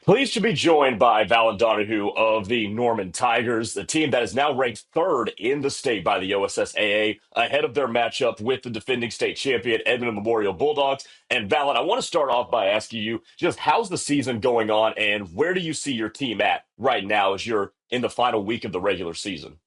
Pleased to be joined by Valyn Donahoo of the Norman Tigers, the team that is now ranked third in the state by the OSSAA, ahead of their matchup with the defending state champion Edmond Memorial Bulldogs. And Valyn, I want to start off by asking you just how's the season going on, and where do you see your team at right now as you're in the final week of the regular season?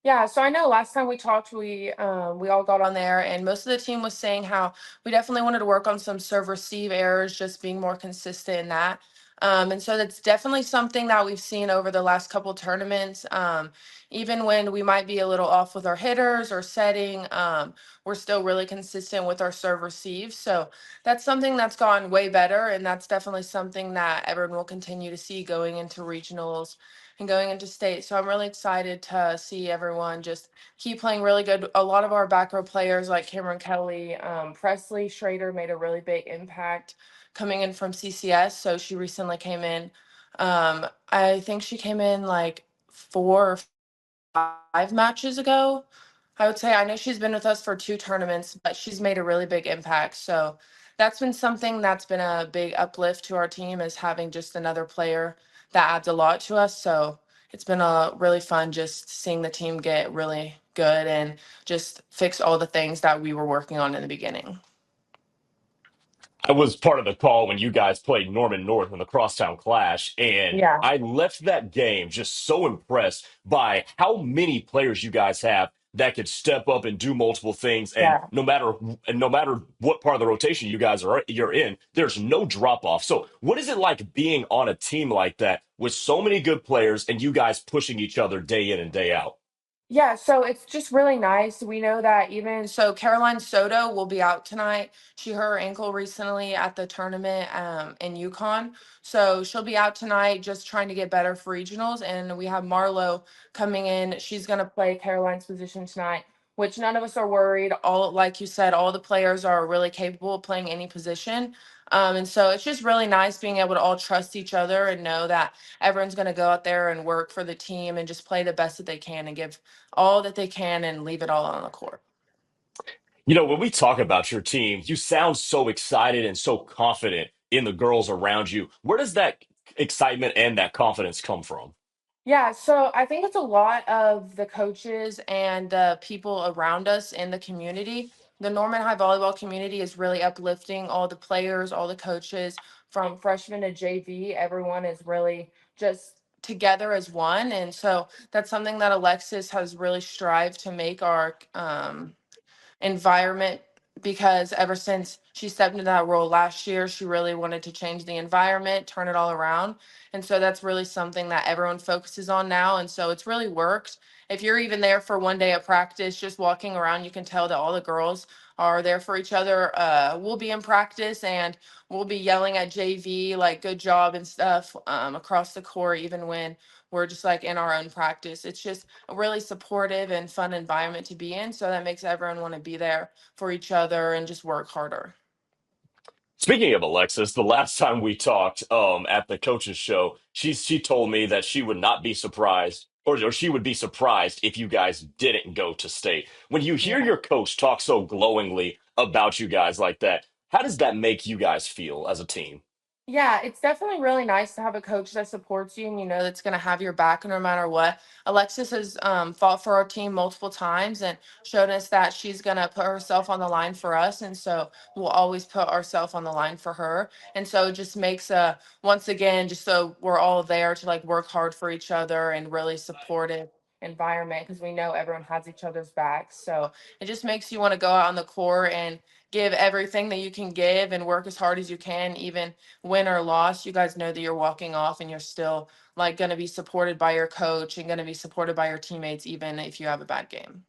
Yeah, so I know last time we talked, we all got on there, and most of the team was saying how we definitely wanted to work on some serve receive errors, just being more consistent in that. And so that's definitely something that we've seen over the last couple tournaments. Even when we might be a little off with our hitters or setting, we're still really consistent with our serve receive. So that's something that's gone way better, and that's definitely something that everyone will continue to see going into regionals and going into state. So I'm really excited to see everyone just keep playing really good. A lot of our back row players like Cameron Kelly, Presley Schrader made a really big impact coming in from CCS. So she recently came in. I think she came in like 4 or 5 matches ago. I would say I know she's been with us for 2 tournaments, but she's made a really big impact. So that's been something that's been a big uplift to our team is having just another player that adds a lot to us. So it's been a really fun just seeing the team get really good and just fix all the things that we were working on in the beginning. I was part of the call when you guys played Norman North in the Crosstown Clash, and Yeah, I left that game just so impressed by how many players you guys have that could step up and do multiple things. And yeah. no matter what part of the rotation you're in, there's no drop off. So, what is it like being on a team like that with so many good players and you guys pushing each other day in and day out? Yeah, so it's just really nice. We know that even so, Caroline Soto will be out tonight. She hurt her ankle recently at the tournament in Yukon. So she'll be out tonight just trying to get better for regionals. And we have Marlo coming in. She's going to play Caroline's position tonight, which none of us are worried. All, like you said, all the players are really capable of playing any position. And so it's just really nice being able to all trust each other and know that everyone's going to go out there and work for the team and just play the best that they can and give all that they can and leave it all on the court. When we talk about your team, you sound so excited and so confident in the girls around you. Where does that excitement and that confidence come from? Yeah, so I think it's a lot of the coaches and the people around us in the community. The Norman High volleyball community is really uplifting all the players, all the coaches from freshman to JV. Everyone is really just together as one. And so that's something that Alexis has really strived to make our environment because ever since she stepped into that role last year, she really wanted to change the environment, turn it all around. And so that's really something that everyone focuses on now. And so it's really worked. If you're even there for one day of practice, just walking around, you can tell that all the girls are there for each other. We'll be in practice and we'll be yelling at JV, like, good job and stuff across the court, even when we're just like in our own practice. It's just a really supportive and fun environment to be in. So that makes everyone want to be there for each other and just work harder. Speaking of Alexis, the last time we talked at the coaches show, she told me that she would not be surprised or she would be surprised if you guys didn't go to state. When you hear Yeah. your coach talk so glowingly about you guys like that, how does that make you guys feel as a team? Yeah, it's definitely really nice to have a coach that supports you and you know that's going to have your back no matter what. Alexis has fought for our team multiple times and showed us that she's going to put herself on the line for us. And so we'll always put ourselves on the line for her. And so it just makes once again, just so we're all there to like work hard for each other and really supportive environment because we know everyone has each other's backs. So it just makes you want to go out on the court and give everything that you can give and work as hard as you can, even win or loss, you guys know that you're walking off and you're still like going to be supported by your coach and going to be supported by your teammates, even if you have a bad game.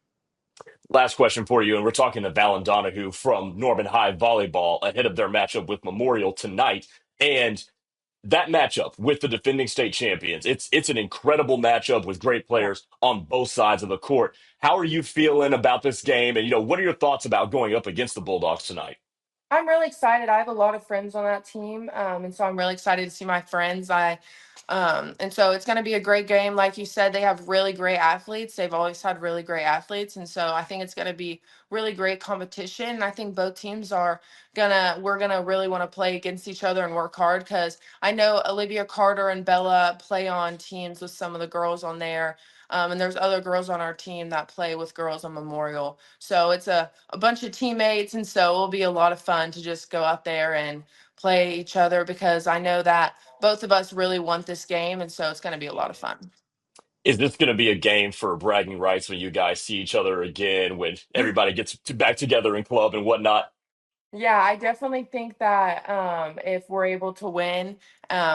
Last question for you, and we're talking to Valyn Donahoo from Norman High Volleyball ahead of their matchup with Memorial tonight. And that matchup with the defending state champions, it's an incredible matchup with great Yeah. players on both sides of the court. How are you feeling about this game? And what are your thoughts about going up against the Bulldogs tonight? I'm really excited. I have a lot of friends on that team, and so I'm really excited to see my friends. And so it's going to be a great game. Like you said, they have really great athletes. They've always had really great athletes, and so I think it's going to be really great competition. And I think both teams are we're gonna really want to play against each other and work hard because I know Olivia Carter and Bella play on teams with some of the girls on there. And there's other girls on our team that play with girls on Memorial. So it's a bunch of teammates. And so it'll be a lot of fun to just go out there and play each other because I know that both of us really want this game. And so it's going to be a lot of fun. Is this going to be a game for bragging rights when you guys see each other again, when everybody gets back together in club and whatnot? Yeah, I definitely think that if we're able to win,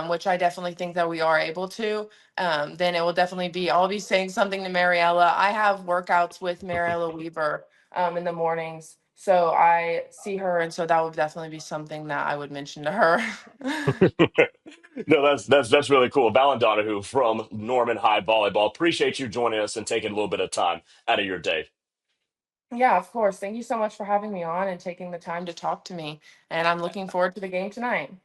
which I definitely think that we are able to, then it will definitely be. I'll be saying something to Mariella. I have workouts with Mariella Weaver in the mornings, so I see her, and so that would definitely be something that I would mention to her. No, that's really cool. Valyn Donahoo from Norman High Volleyball. Appreciate you joining us and taking a little bit of time out of your day. Yeah, of course. Thank you so much for having me on and taking the time to talk to me. And I'm looking forward to the game tonight.